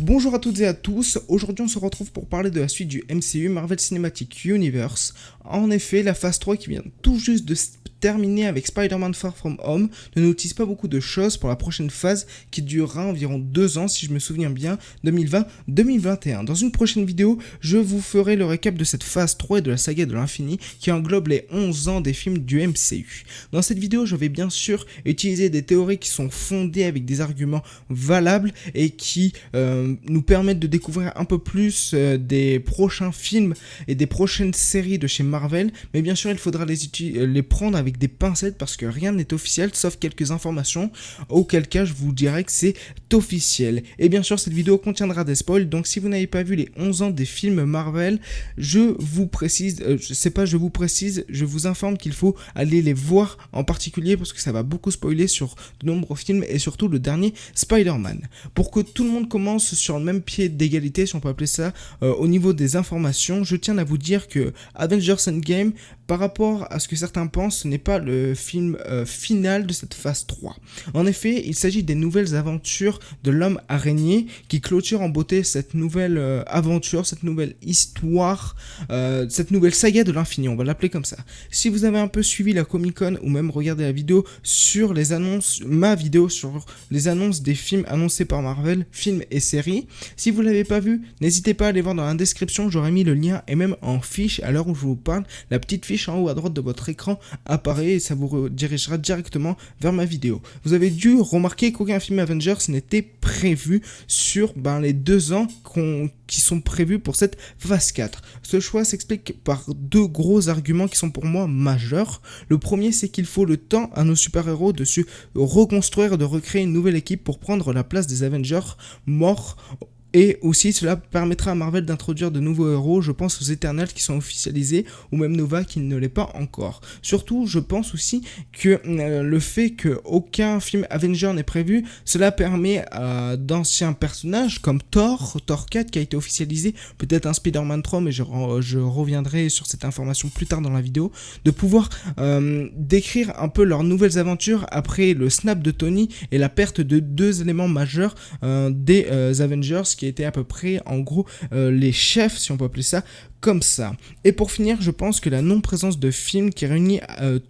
Bonjour à toutes et à tous, aujourd'hui on se retrouve pour parler de la suite du MCU, Marvel Cinematic Universe. En effet, la phase 3 qui vient tout juste de terminer avec Spider-Man Far From Home ne nous tease pas beaucoup de choses pour la prochaine phase qui durera environ 2 ans si je me souviens bien, 2020-2021. Dans une prochaine vidéo, je vous ferai le récap de cette phase 3 et de la saga de l'infini qui englobe les 11 ans des films du MCU. Dans cette vidéo, je vais bien sûr utiliser des théories qui sont fondées avec des arguments valables et qui nous permettent de découvrir un peu plus des prochains films et des prochaines séries de chez Marvel, mais bien sûr il faudra les prendre avec des pincettes parce que rien n'est officiel sauf quelques informations, auquel cas je vous dirai que c'est officiel. Et bien sûr cette vidéo contiendra des spoils, donc si vous n'avez pas vu les 11 ans des films Marvel, je vous informe qu'il faut aller les voir en particulier parce que ça va beaucoup spoiler sur de nombreux films et surtout le dernier Spider-Man. Pour que tout le monde commence sur le même pied d'égalité, si on peut appeler ça, au niveau des informations, je tiens à vous dire que Avengers Endgame, par rapport à ce que certains pensent, ce n'est pas le film final de cette phase 3. En effet, il s'agit des nouvelles aventures de l'homme araignée qui clôture en beauté cette nouvelle aventure, cette nouvelle histoire, cette nouvelle saga de l'infini, on va l'appeler comme ça. Si vous avez un peu suivi la Comic Con ou même regardé la vidéo sur les annonces, ma vidéo sur les annonces des films annoncés par Marvel, films et séries, si vous ne l'avez pas vu, n'hésitez pas à aller voir dans la description, j'aurai mis le lien et même en fiche à l'heure où je vous parle, la petite fiche en haut à droite de votre écran apparaît et ça vous redirigera directement vers ma vidéo. Vous avez dû remarquer qu'aucun film Avengers n'était prévu sur les 2 ans qui sont prévus pour cette phase 4. Ce choix s'explique par 2 gros arguments qui sont pour moi majeurs. Le premier, c'est qu'il faut le temps à nos super-héros de se reconstruire, de recréer une nouvelle équipe pour prendre la place des Avengers morts. Et aussi cela permettra à Marvel d'introduire de nouveaux héros, je pense aux Éternels qui sont officialisés, ou même Nova qui ne l'est pas encore. Surtout, je pense aussi que le fait qu'aucun film Avenger n'est prévu, cela permet à d'anciens personnages comme Thor 4 qui a été officialisé, peut-être un Spider-Man 3, mais je reviendrai sur cette information plus tard dans la vidéo, de pouvoir décrire un peu leurs nouvelles aventures après le snap de Tony et la perte de 2 éléments majeurs des Avengers, qui étaient à peu près en gros les chefs, si on peut appeler ça comme ça. Et pour finir, je pense que la non-présence de films qui réunit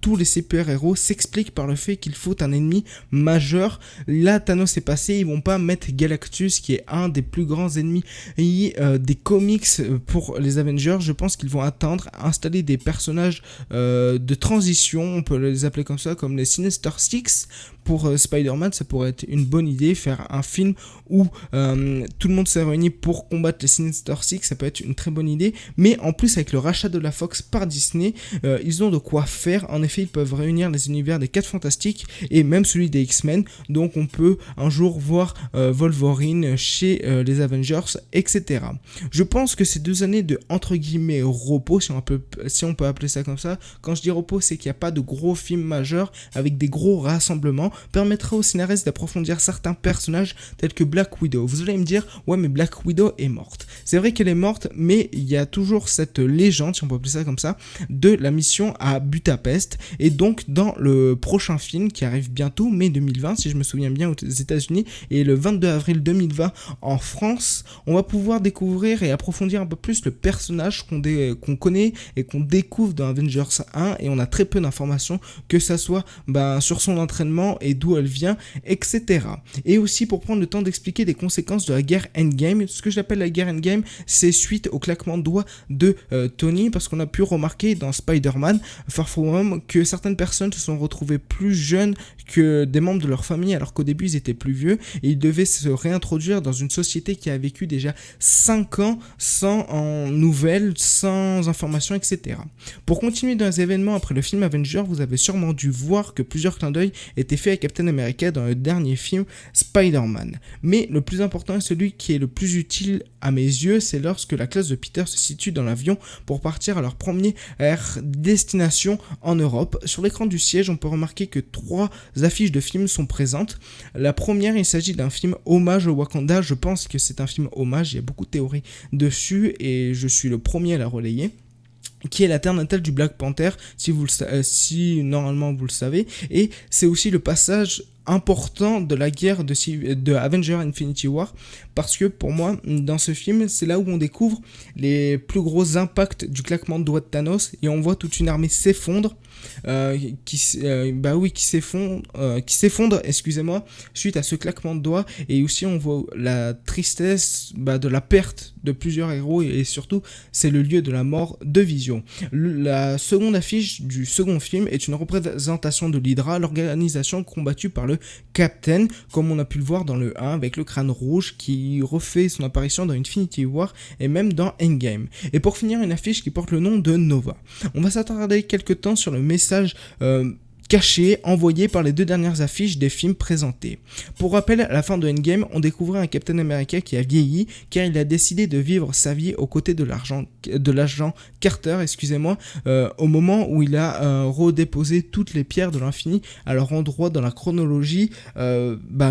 tous les super-héros s'explique par le fait qu'il faut un ennemi majeur. Là, Thanos est passé, ils vont pas mettre Galactus qui est un des plus grands ennemis des comics pour les Avengers. Je pense qu'ils vont attendre, installer des personnages de transition, on peut les appeler comme ça, comme les Sinister Six. Pour Spider-Man, ça pourrait être une bonne idée, faire un film où tout le monde s'est réuni pour combattre les Sinister Six, ça peut être une très bonne idée. Mais en plus, avec le rachat de la Fox par Disney, ils ont de quoi faire. En effet, ils peuvent réunir les univers des 4 Fantastiques et même celui des X-Men. Donc on peut un jour voir Wolverine chez les Avengers, etc. Je pense que ces 2 années de entre guillemets repos, si on peut appeler ça comme ça, quand je dis repos, c'est qu'il n'y a pas de gros films majeurs avec des gros rassemblements, permettra aux scénaristes d'approfondir certains personnages tels que Black Widow. Vous allez me dire, ouais mais Black Widow est morte. C'est vrai qu'elle est morte, mais il y a toujours cette légende, si on peut appeler ça comme ça, de la mission à Budapest. Et donc dans le prochain film qui arrive bientôt, mai 2020 si je me souviens bien, aux États-Unis, et le 22 avril 2020 en France, on va pouvoir découvrir et approfondir un peu plus le personnage qu'on connaît et qu'on découvre dans Avengers 1, et on a très peu d'informations, que ça soit sur son entraînement et d'où elle vient, etc. Et aussi pour prendre le temps d'expliquer les conséquences de la guerre Endgame. Ce que j'appelle la guerre Endgame, c'est suite au claquement de doigts de Tony, parce qu'on a pu remarquer dans Spider-Man Far From Home que certaines personnes se sont retrouvées plus jeunes que des membres de leur famille, alors qu'au début ils étaient plus vieux et ils devaient se réintroduire dans une société qui a vécu déjà 5 ans sans nouvelles, sans informations, etc. Pour continuer dans les événements après le film Avenger, vous avez sûrement dû voir que plusieurs clins d'œil étaient faits à Captain America dans le dernier film Spider-Man. Mais le plus important et celui qui est le plus utile à mes yeux, c'est lorsque la classe de Peter se situe dans l'avion pour partir à leur première destination en Europe. Sur l'écran du siège, on peut remarquer que 3 affiches de films sont présentes. La première, il s'agit d'un film hommage au Wakanda. Je pense que c'est un film hommage, il y a beaucoup de théories dessus et je suis le premier à la relayer, qui est la terre natale du Black Panther, si normalement vous le savez, et c'est aussi le passage important de la guerre de Avengers Infinity War, parce que pour moi, dans ce film, c'est là où on découvre les plus gros impacts du claquement de doigts de Thanos, et on voit toute une armée s'effondre, qui s'effondre, excusez-moi, suite à ce claquement de doigts, et aussi on voit la tristesse de la perte de plusieurs héros, et surtout c'est le lieu de la mort de Vision. La seconde affiche du second film est une représentation de l'Hydra, l'organisation combattue par le Captain, comme on a pu le voir dans le 1 avec le crâne rouge qui refait son apparition dans Infinity War et même dans Endgame. Et pour finir, une affiche qui porte le nom de Nova. On va s'attarder quelques temps sur le message caché envoyé par les deux dernières affiches des films présentés. Pour rappel, à la fin de Endgame, on découvrait un Captain America qui a vieilli car il a décidé de vivre sa vie aux côtés de l'agent Carter, au moment où il a redéposé toutes les pierres de l'infini à leur endroit dans la chronologie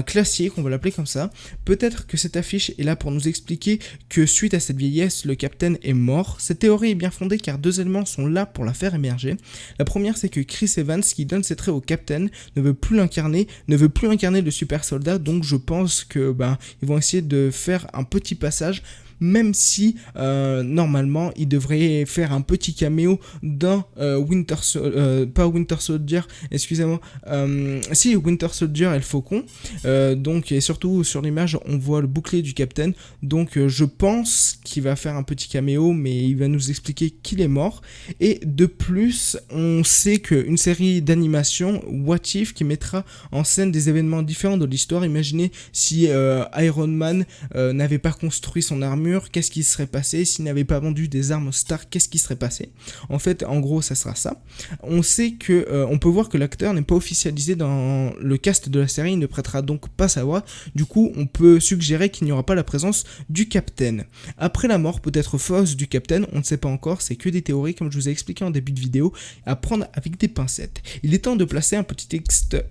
classique, on va l'appeler comme ça. Peut-être que cette affiche est là pour nous expliquer que suite à cette vieillesse, le Captain est mort. Cette théorie est bien fondée car deux éléments sont là pour la faire émerger. La première, c'est que Chris Evans, qui donne ses traits au Captain, ne veut plus incarner le super soldat, donc je pense que ils vont essayer de faire un petit passage, même si normalement il devrait faire un petit caméo dans Winter Soldier et le Faucon, donc, et surtout sur l'image on voit le bouclier du Captain, donc je pense qu'il va faire un petit caméo, mais il va nous expliquer qu'il est mort. Et de plus, on sait qu'une série d'animation What If qui mettra en scène des événements différents de l'histoire. Imaginez si Iron Man n'avait pas construit son armure, qu'est-ce qui serait passé? S'il n'avait pas vendu des armes Stark, qu'est-ce qui serait passé? En fait, en gros, ça sera ça. On sait que, on peut voir que l'acteur n'est pas officialisé dans le cast de la série, il ne prêtera donc pas sa voix. Du coup, on peut suggérer qu'il n'y aura pas la présence du Captain. Après la mort peut-être fausse du Captain, on ne sait pas encore, c'est que des théories, comme je vous ai expliqué en début de vidéo, à prendre avec des pincettes. Il est temps de placer un petit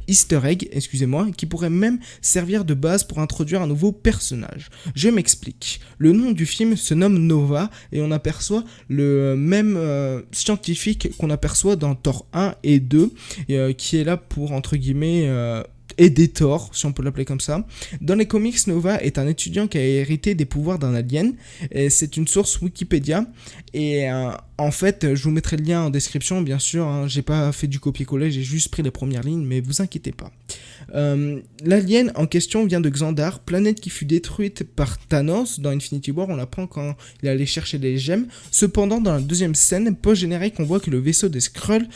easter egg, qui pourrait même servir de base pour introduire un nouveau personnage. Je m'explique. Le nom du film se nomme Nova et on aperçoit le même scientifique qu'on aperçoit dans Thor 1 et 2, qui est là pour, entre guillemets, aider Thor, si on peut l'appeler comme ça. Dans les comics, Nova est un étudiant qui a hérité des pouvoirs d'un alien, et c'est une source Wikipédia, et en fait, je vous mettrai le lien en description, bien sûr, j'ai pas fait du copier-coller, j'ai juste pris les premières lignes, mais vous inquiétez pas. L'alien en question vient de Xandar, planète qui fut détruite par Thanos dans Infinity War, on l'apprend quand il allait chercher les gemmes. Cependant, dans la deuxième scène, post-générique, on voit que le vaisseau des Skrulls,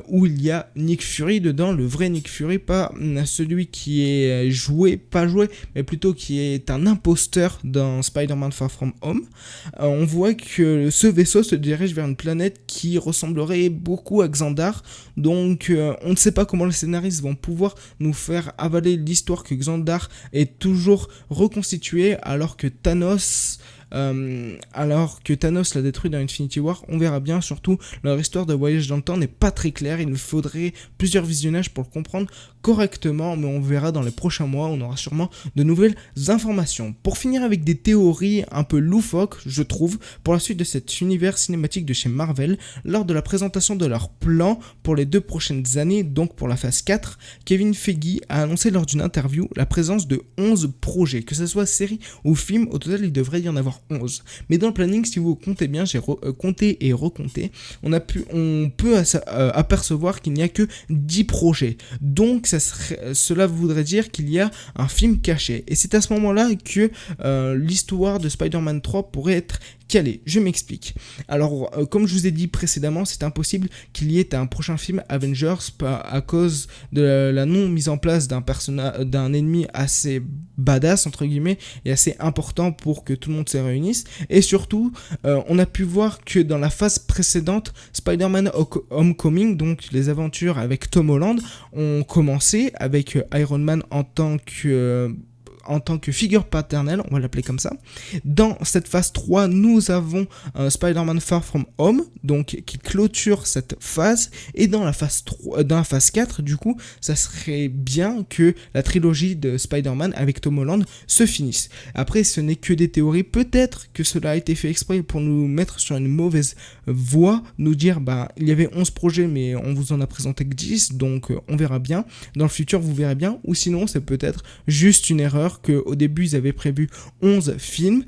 où il y a Nick Fury dedans, le vrai Nick Fury, pas celui qui est pas joué, mais plutôt qui est un imposteur dans Spider-Man Far From Home. On voit que ce vaisseau se dirige vers une planète qui ressemblerait beaucoup à Xandar, donc on ne sait pas comment les scénaristes vont pouvoir nous faire avaler l'histoire que Xandar est toujours reconstitué alors que Thanos l'a détruit dans Infinity War. On verra bien, surtout leur histoire de voyage dans le temps n'est pas très claire, il nous faudrait plusieurs visionnages pour le comprendre correctement, mais on verra dans les prochains mois, on aura sûrement de nouvelles informations. Pour finir avec des théories un peu loufoques, je trouve, pour la suite de cet univers cinématique de chez Marvel, lors de la présentation de leur plan pour les 2 prochaines années, donc pour la phase 4, Kevin Feige a annoncé lors d'une interview la présence de 11 projets, que ce soit série ou film, au total il devrait y en avoir 11. Mais dans le planning, si vous comptez bien, j'ai compté et recompté, on peut apercevoir qu'il n'y a que 10 projets. Donc cela voudrait dire qu'il y a un film caché. Et c'est à ce moment-là que l'histoire de Spider-Man 3 pourrait être calée. Je m'explique. Alors, comme je vous ai dit précédemment, c'est impossible qu'il y ait un prochain film Avengers à cause de la non mise en place d'un ennemi assez badass, entre guillemets, et assez important pour que tout le monde se réunisse. Et surtout, on a pu voir que dans la phase précédente, Spider-Man Homecoming, donc les aventures avec Tom Holland, ont commencé avec Iron Man en tant que en tant que figure paternelle, on va l'appeler comme ça. Dans cette phase 3, nous avons Spider-Man Far From Home, donc qui clôture cette phase. Et dans la phase 3, dans la phase 4, du coup, ça serait bien que la trilogie de Spider-Man avec Tom Holland se finisse. Après, ce n'est que des théories. Peut-être que cela a été fait exprès pour nous mettre sur une mauvaise voie, nous dire il y avait 11 projets mais on vous en a présenté que 10, donc on verra bien. Dans le futur, vous verrez bien. Ou sinon, c'est peut-être juste une erreur qu'au début, ils avaient prévu 11 films,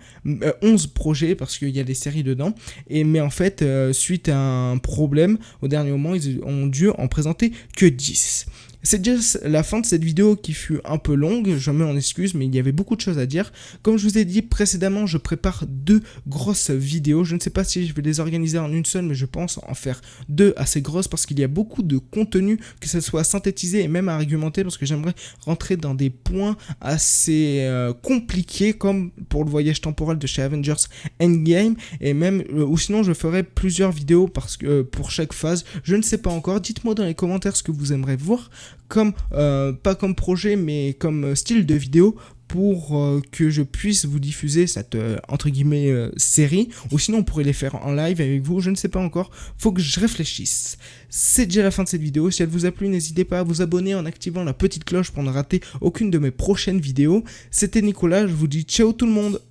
11 projets parce qu'il y a des séries dedans. Mais en fait, suite à un problème, au dernier moment, ils ont dû en présenter que 10. C'est déjà la fin de cette vidéo qui fut un peu longue, j'en mets en excuse, mais il y avait beaucoup de choses à dire. Comme je vous ai dit précédemment, je prépare 2 grosses vidéos. Je ne sais pas si je vais les organiser en une seule, mais je pense en faire 2 assez grosses parce qu'il y a beaucoup de contenu, que ce soit synthétisé et même à argumenter, parce que j'aimerais rentrer dans des points assez compliqués, comme pour le voyage temporel de chez Avengers Endgame, et même, ou sinon je ferai plusieurs vidéos parce que pour chaque phase, je ne sais pas encore. Dites-moi dans les commentaires ce que vous aimeriez voir, comme pas comme projet mais comme style de vidéo pour que je puisse vous diffuser cette entre guillemets série, ou sinon on pourrait les faire en live avec vous, je ne sais pas encore, faut que je réfléchisse. C'est déjà la fin de cette vidéo. Si elle vous a plu, n'hésitez pas à vous abonner en activant la petite cloche pour ne rater aucune de mes prochaines vidéos. C'était Nicolas, je vous dis ciao tout le monde.